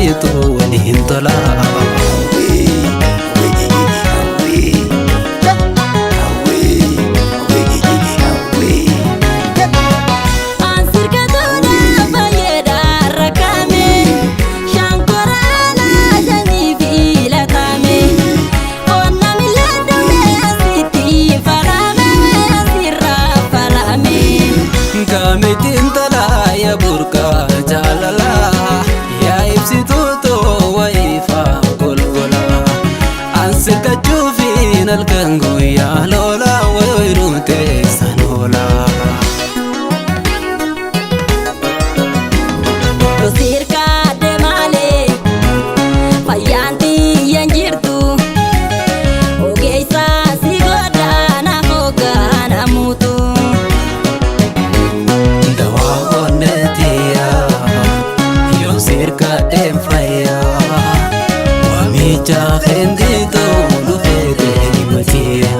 nafsitu waliin tola. Kamitin tala ya burka jalala ya ibsituto wa ifa golgola ansir kachufin alkango ya lola wa irute sanola Rosirka de male fayanti yanjirtu ogeisa sigoda na hoga na mutu Kadem faya wamicha hendito lufete imatia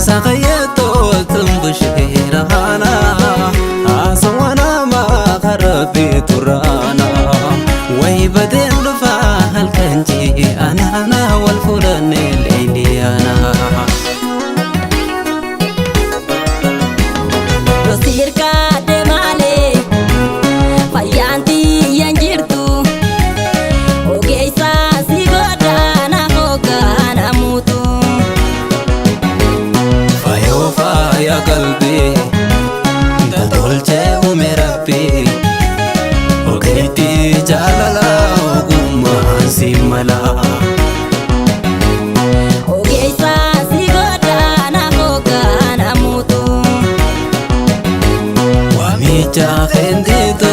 Sakayeto tumbushira hana asawana ma kharabi turana way badel lufa halkanji ana wal fulani leiliana Rosirka de male fayanti yanjirtu ogeisa sigoda na hoga na mutu ya qalbi da dolce umerabbi ogeti jalala ogumma simala ogeisa sigoda na hoga na mutu wamicha hendito